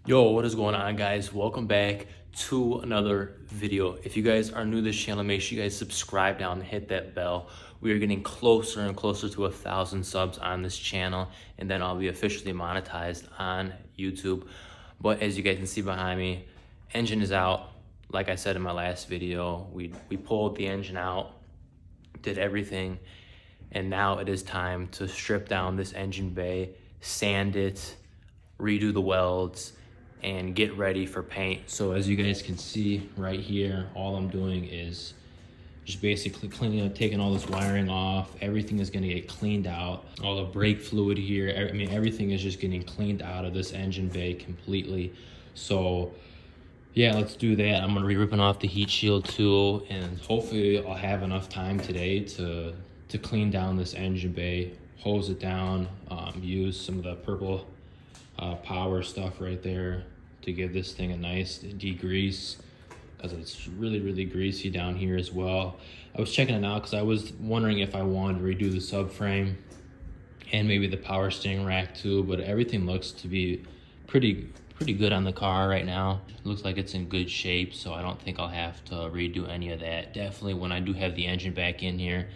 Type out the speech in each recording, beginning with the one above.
Yo, what is going on, guys? Welcome back to another video. If you guys are new to this channel, make sure you guys subscribe down and hit that bell. We are getting closer and closer to 1,000 subs on this channel, and then I'll be officially monetized on YouTube. But as you guys can see behind me, engine is out. Like I said in my last video, we pulled the engine out, did everything, and now it is time to strip down this engine bay, sand it, redo the welds, and get ready for paint. So as you guys can see right here, all I'm doing is just basically cleaning up, taking all this wiring off. Everything is gonna get cleaned out. All the brake fluid here, I mean, everything is just getting cleaned out of this engine bay completely. So yeah, let's do that. I'm gonna be ripping off the heat shield too, and hopefully I'll have enough time today to clean down this engine bay, hose it down, use some of the purple power stuff right there to give this thing a nice degrease, because it's really greasy down here as well. I was checking it out because I was wondering if I wanted to redo the subframe and maybe the power steering rack too, but everything looks to be pretty good on the car right now. It looks like it's in good shape, so I don't think I'll have to redo any of that. Definitely when I do have the engine back in here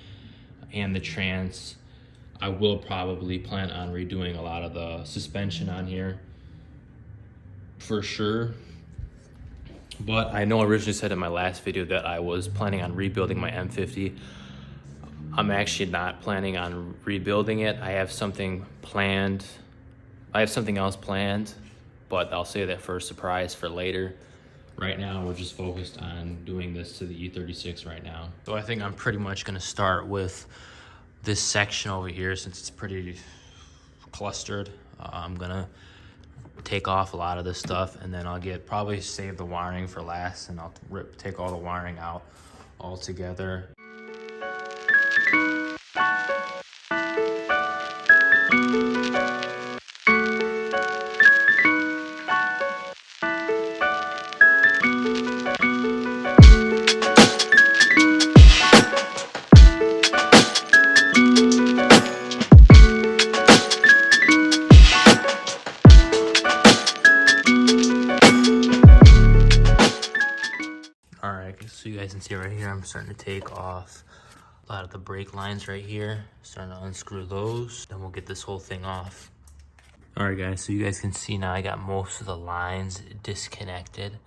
and the trans, I will probably plan on redoing a lot of the suspension on here for sure. But I know I originally said in my last video that I was planning on rebuilding my M50. I'm actually not planning on rebuilding it. I have something planned. I have something else planned, but I'll save that for a surprise for later. Right now, we're just focused on doing this to the E36 right now. So I think I'm pretty much gonna start with this section over here, since it's pretty clustered. I'm gonna take off a lot of this stuff, and then I'll probably save the wiring for last, and I'll take all the wiring out all together. So you guys can see right here, I'm starting to take off a lot of the brake lines right here, starting to unscrew those, then we'll get this whole thing off. All right guys, so you guys can see now I got most of the lines disconnected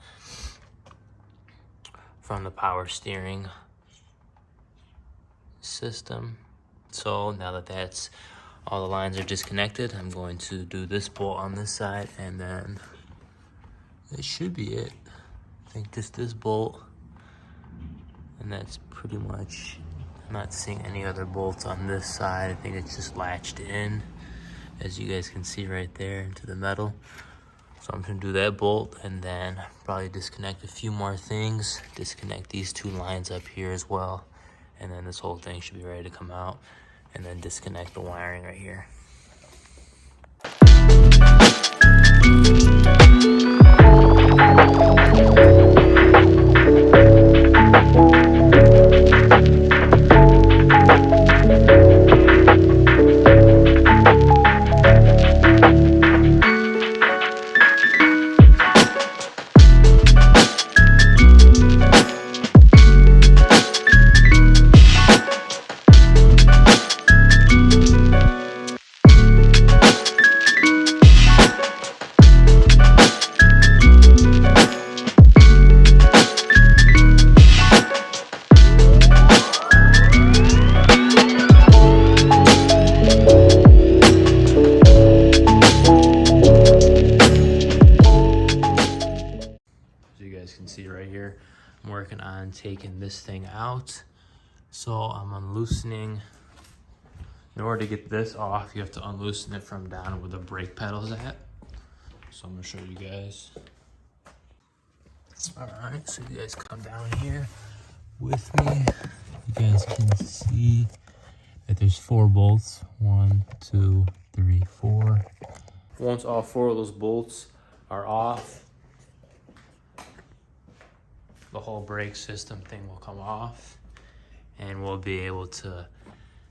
from the power steering system. So now that all the lines are disconnected, I'm going to do this bolt on this side, and then it should be it. I think just this bolt. And that's pretty much, I'm not seeing any other bolts on this side. I think it's just latched in, as you guys can see right there, into the metal. So I'm gonna do that bolt, and then probably disconnect a few more things, disconnect these two lines up here as well, and then this whole thing should be ready to come out, and then disconnect the wiring right here. I'm working on taking this thing out. So I'm unloosening. In order to get this off, you have to unloosen it from down where the brake pedal's at. So I'm gonna show you guys. All right, so you guys come down here with me. You guys can see that there's 4 bolts. 1, 2, 3, 4. Once all 4 of those bolts are off, the whole brake system thing will come off, and we'll be able to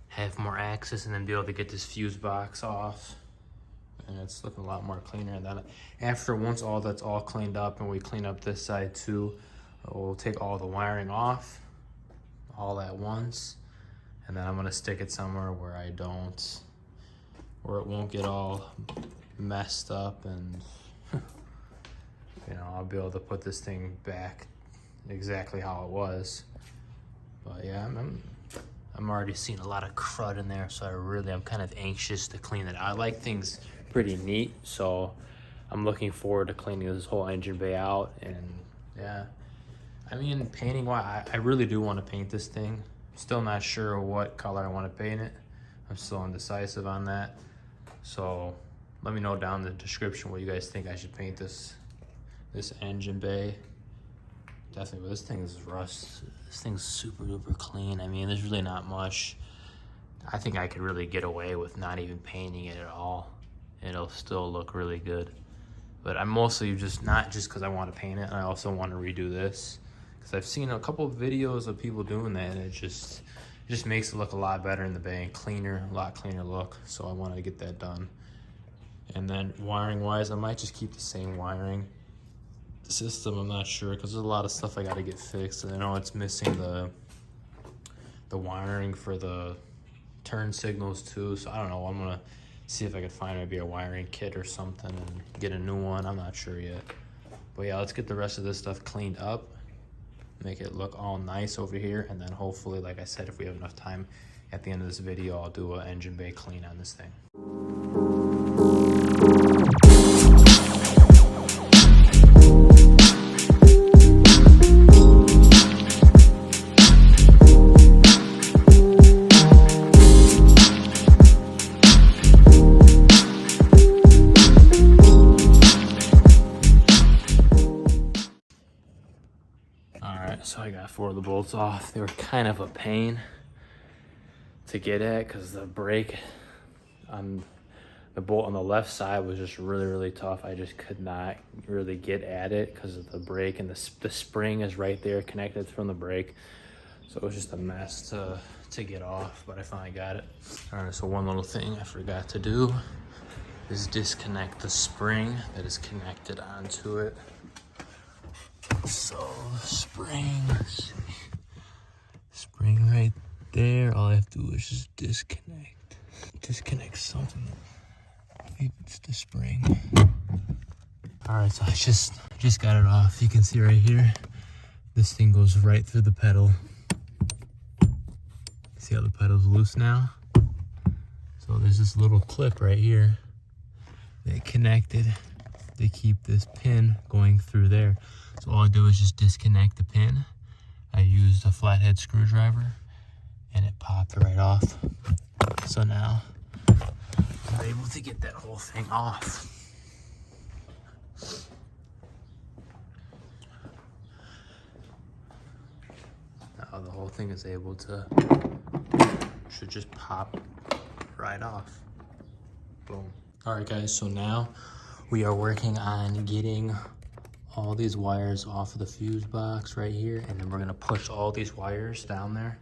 have more access and then be able to get this fuse box off and it's looking a lot more cleaner. And then after, once all that's all cleaned up and we clean up this side too, we'll take all the wiring off all at once, and then I'm gonna stick it somewhere where where it won't get all messed up, and you know, I'll be able to put this thing back exactly how it was. But yeah, I'm already seeing a lot of crud in there, so I'm kind of anxious to clean it. I like things pretty neat, so I'm looking forward to cleaning this whole engine bay out. And yeah, I mean, painting wise, I really do want to paint this thing. Still not sure what color I want to paint it. I'm still indecisive on that. So let me know down in the description what you guys think I should paint this engine bay. Definitely, but this thing is rust. This thing's super duper clean. I mean, there's really not much. I think I could really get away with not even painting it at all. It'll still look really good. But I'm mostly not just because I want to paint it. I also want to redo this, because I've seen a couple of videos of people doing that, and it just makes it look a lot better in the bay and cleaner, a lot cleaner look. So I wanted to get that done. And then wiring wise, I might just keep the same wiring system. I'm not sure, because there's a lot of stuff I got to get fixed. And I know it's missing the wiring for the turn signals too. So I don't know. I'm gonna see if I could find maybe a wiring kit or something and get a new one. I'm not sure yet. But yeah, let's get the rest of this stuff cleaned up, make it look all nice over here, and then hopefully, like I said, if we have enough time at the end of this video, I'll do an engine bay clean on this thing. So I got 4 of the bolts off. They were kind of a pain to get at, because the brake on the bolt on the left side was just really tough. I just could not really get at it because of the brake, and the spring is right there connected from the brake. So it was just a mess to get off, but I finally got it. All right, so one little thing I forgot to do is disconnect the spring that is connected onto it. So spring right there. All I have to do is just disconnect something. Maybe it's the spring. All right, so I just got it off. You can see right here, this thing goes right through the pedal. See how the pedal's loose now? So there's this little clip right here that connected to keep this pin going through there. So all I do is just disconnect the pin. I used a flathead screwdriver and it popped right off. So now I'm able to get that whole thing off. Now the whole thing is able to, should just pop right off. Boom. All right guys, so now we are working on getting all these wires off of the fuse box right here, and then we're gonna push all these wires down there.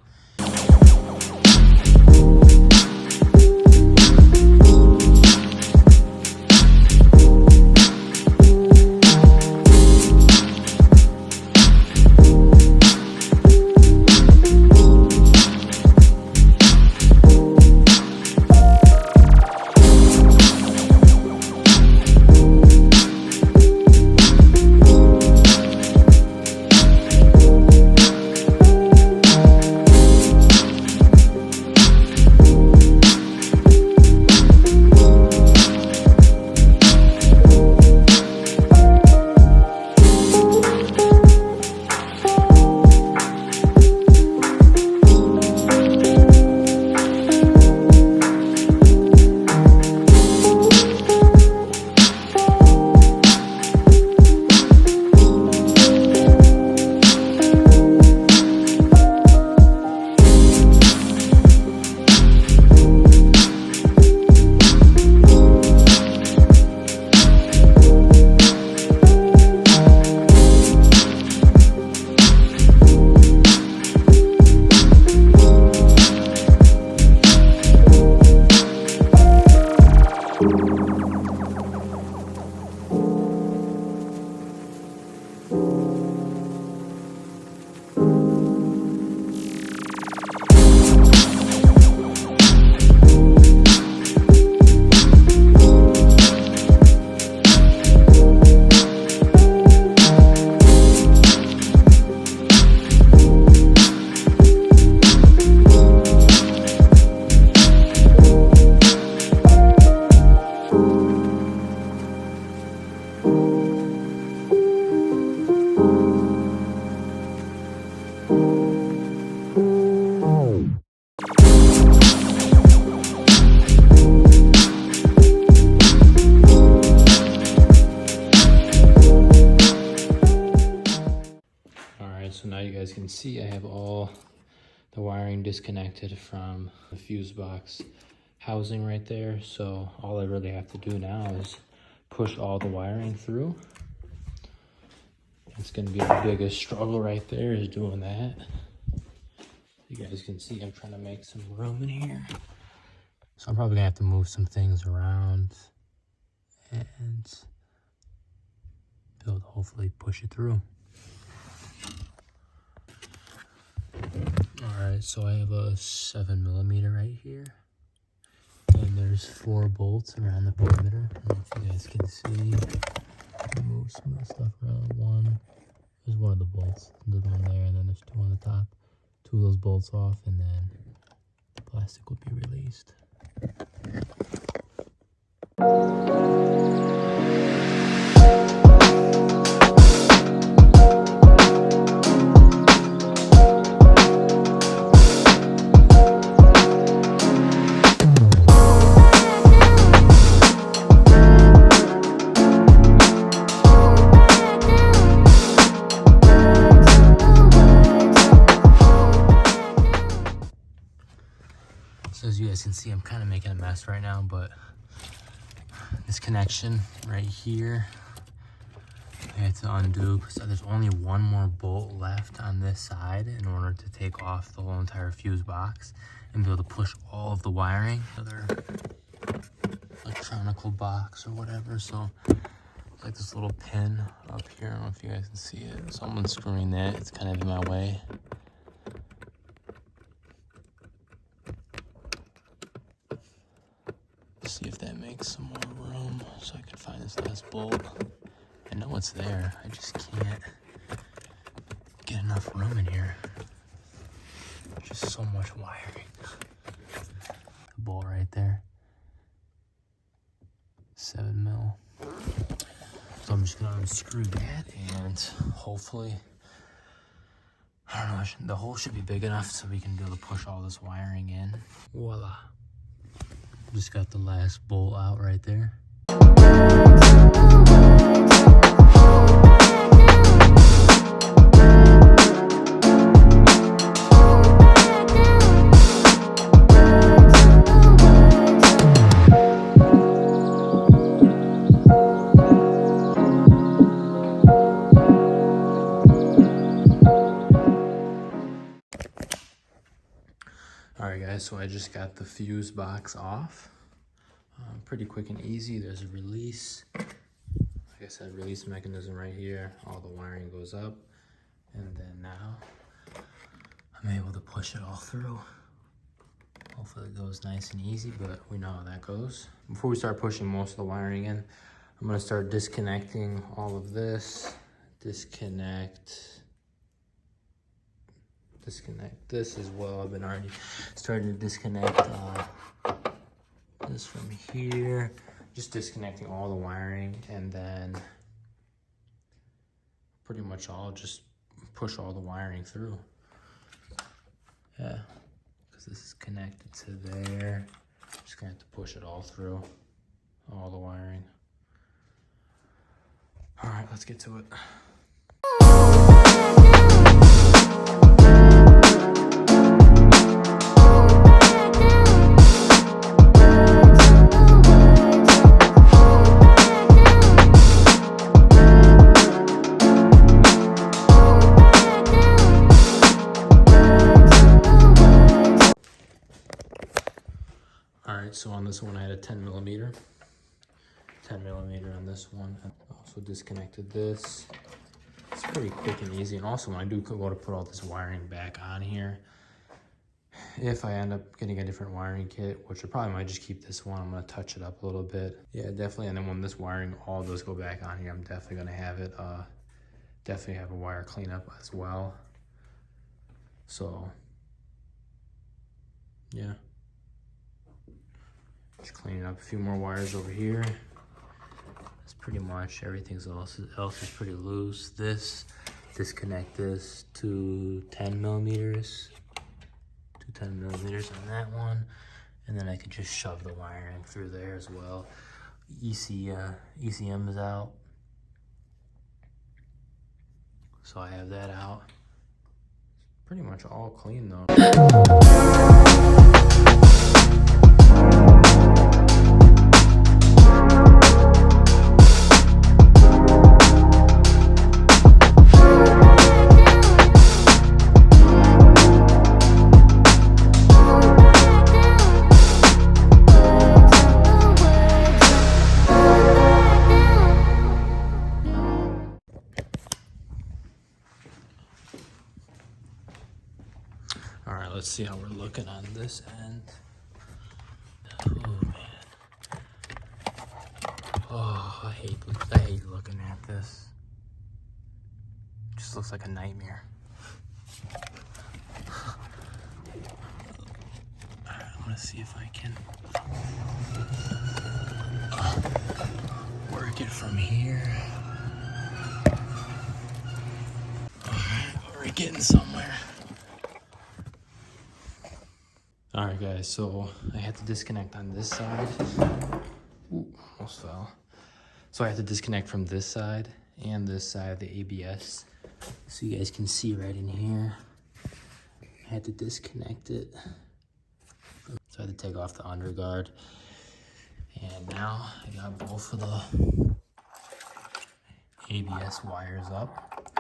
so now you guys can see I have all the wiring disconnected from the fuse box housing right there. So all I really have to do now is push all the wiring through. It's gonna be the biggest struggle right there, is doing that. You guys can see I'm trying to make some room in here. So I'm probably gonna have to move some things around and be able to hopefully push it through. Alright, so I have a 7mm right here. And there's 4 bolts around the perimeter. I don't know if you guys can see. Move some of the stuff around. There's one of the bolts, the one there, and then there's 2 on the top. 2 of those bolts off, and then the plastic will be released. So as you guys can see, I'm kind of making a mess right now, but this connection right here, I had to undo because there's only 1 more bolt left on this side in order to take off the whole entire fuse box and be able to push all of the wiring, other electronical box or whatever. So it's like this little pin up here. I don't know if you guys can see it. So I'm unscrewing that. It's kind of in my way. See if that makes some more room so I can find this last bolt. I know it's there, I just can't get enough room in here. Just so much wiring. The bolt right there, 7mm. So I'm just gonna unscrew that, and hopefully, I don't know, the hole should be big enough so we can be able to push all this wiring in. Voila. Just got the last bolt out right there. Alright guys, so I just got the fuse box off. Pretty quick and easy. There's a release. Like I said, release mechanism right here. All the wiring goes up. And then now I'm able to push it all through. Hopefully it goes nice and easy, but we know how that goes. Before we start pushing most of the wiring in, I'm gonna start disconnecting all of this. Disconnect this as well. I've been already starting to disconnect this from here. Just disconnecting all the wiring, and then pretty much I'll just push all the wiring through. Yeah, because this is connected to there. Just gonna have to push it all through, all the wiring. All right, let's get to it. So on this one I had a 10mm on this one. I also disconnected this. It's pretty quick and easy. And also when I do go to put all this wiring back on here, if I end up getting a different wiring kit, which I probably might just keep this one, I'm gonna touch it up a little bit. Yeah, definitely. And then when this wiring all does go back on here, I'm definitely gonna have it, definitely have a wire cleanup as well. So yeah. Just cleaning up a few more wires over here. That's pretty much everything else is pretty loose. Disconnect this to 10mm. 10mm on that one. And then I could just shove the wiring through there as well. ECM is out. So I have that out. pretty much all clean though. All right, let's see how we're looking on this end. Oh man. Oh, I hate looking at this. Just looks like a nightmare. All right, I'm gonna see if I can work it from here. All right, we're getting somewhere. All right, guys, so I had to disconnect on this side. Ooh, almost fell. So I had to disconnect from this side and this side of the ABS. So you guys can see right in here. I had to disconnect it. So I had to take off the underguard. And now I got both of the ABS wires up.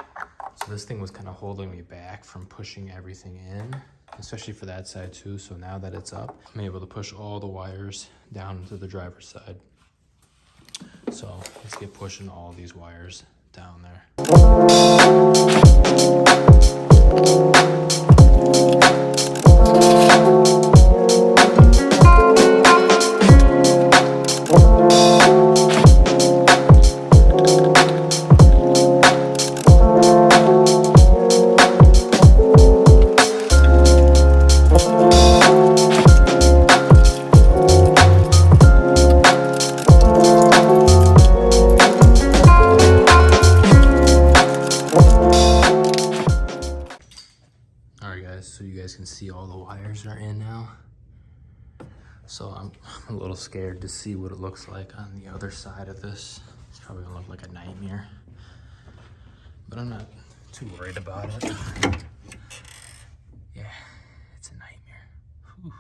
So this thing was kind of holding me back from pushing everything in, especially for that side too. So now that it's up, I'm able to push all the wires down to the driver's side. So let's get pushing all these wires down there. So you guys can see all the wires are in now. So I'm a little scared to see what it looks like on the other side of this. It's probably gonna look like a nightmare, but I'm not too worried about it. Yeah, it's a nightmare. Whew.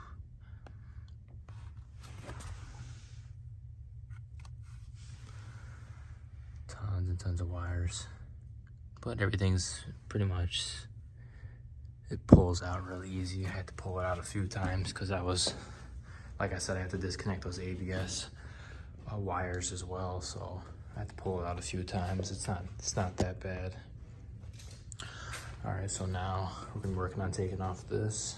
Tons and tons of wires, but everything's pretty much, it pulls out really easy. I had to pull it out a few times because I was, like I said, I had to disconnect those ABS wires as well. So I had to pull it out a few times. It's not that bad. All right, so now we've been working on taking off this,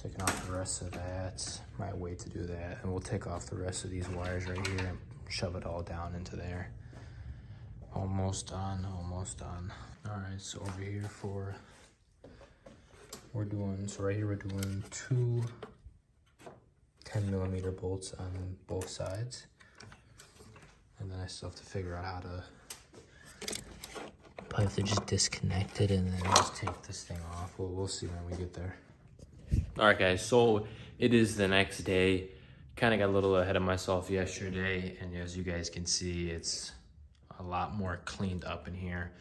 taking off the rest of that. Might wait to do that, and we'll take off the rest of these wires right here and shove it all down into there. Almost done, almost done. All right, so over here right here we're doing two 10mm bolts on both sides. And then I still have to figure out how to, probably have to just disconnect it and then just take this thing off. We'll see when we get there. All right, guys, so it is the next day. Kind of got a little ahead of myself yesterday, and as you guys can see, it's a lot more cleaned up in here.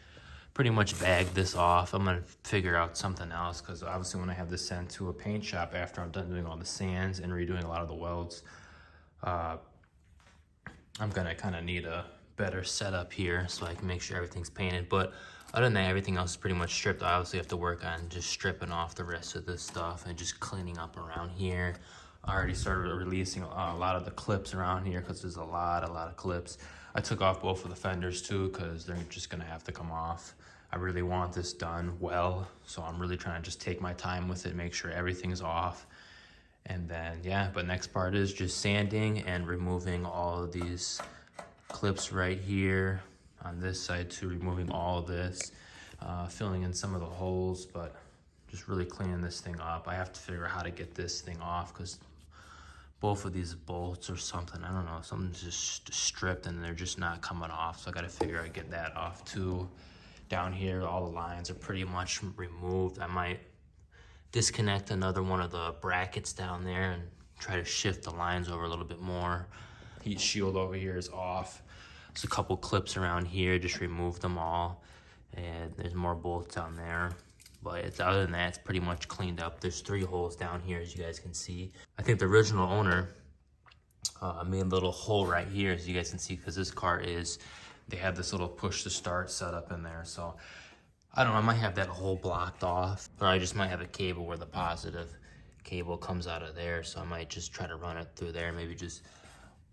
Pretty much bagged this off. I'm gonna figure out something else because obviously when I have this sent to a paint shop after I'm done doing all the sands and redoing a lot of the welds, I'm gonna kind of need a better setup here so I can make sure everything's painted. But other than that, everything else is pretty much stripped. I obviously have to work on just stripping off the rest of this stuff and just cleaning up around here. I already started releasing a lot of the clips around here because there's a lot of clips. I took off both of the fenders too because they're just gonna have to come off. I really want this done well, so I'm really trying to just take my time with it, make sure everything's off. And then, yeah, but next part is just sanding and removing all of these clips right here on this side too, removing all of this, filling in some of the holes, but just really cleaning this thing up. I have to figure out how to get this thing off because both of these bolts or something, I don't know, something's just stripped and they're just not coming off. So I got to figure out how to get that off too. Down here, all the lines are pretty much removed. I might disconnect another one of the brackets down there and try to shift the lines over a little bit more. Heat shield over here is off. There's a couple clips around here, just remove them all. And there's more bolts down there. But it's, other than that, it's pretty much cleaned up. There's 3 holes down here, as you guys can see. I think the original owner made a little hole right here, as you guys can see, because this car is, they have this little push to start set up in there. So I don't know, I might have that hole blocked off, or I just might have a cable where the positive cable comes out of there. So I might just try to run it through there, maybe just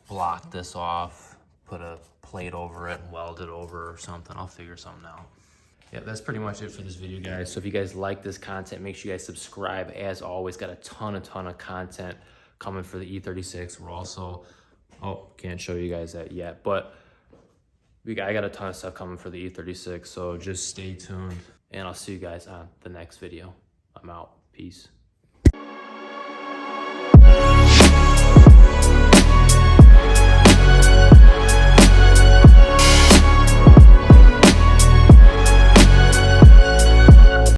block this off, put a plate over it and weld it over or something. I'll figure something out. Yeah, that's pretty much it for this video, guys. So if you guys like this content, make sure you guys subscribe. As always, got a ton of content coming for the E36. We're also, oh, can't show you guys that yet, but I got a ton of stuff coming for the E36, so just stay tuned, and I'll see you guys on the next video. I'm out. Peace.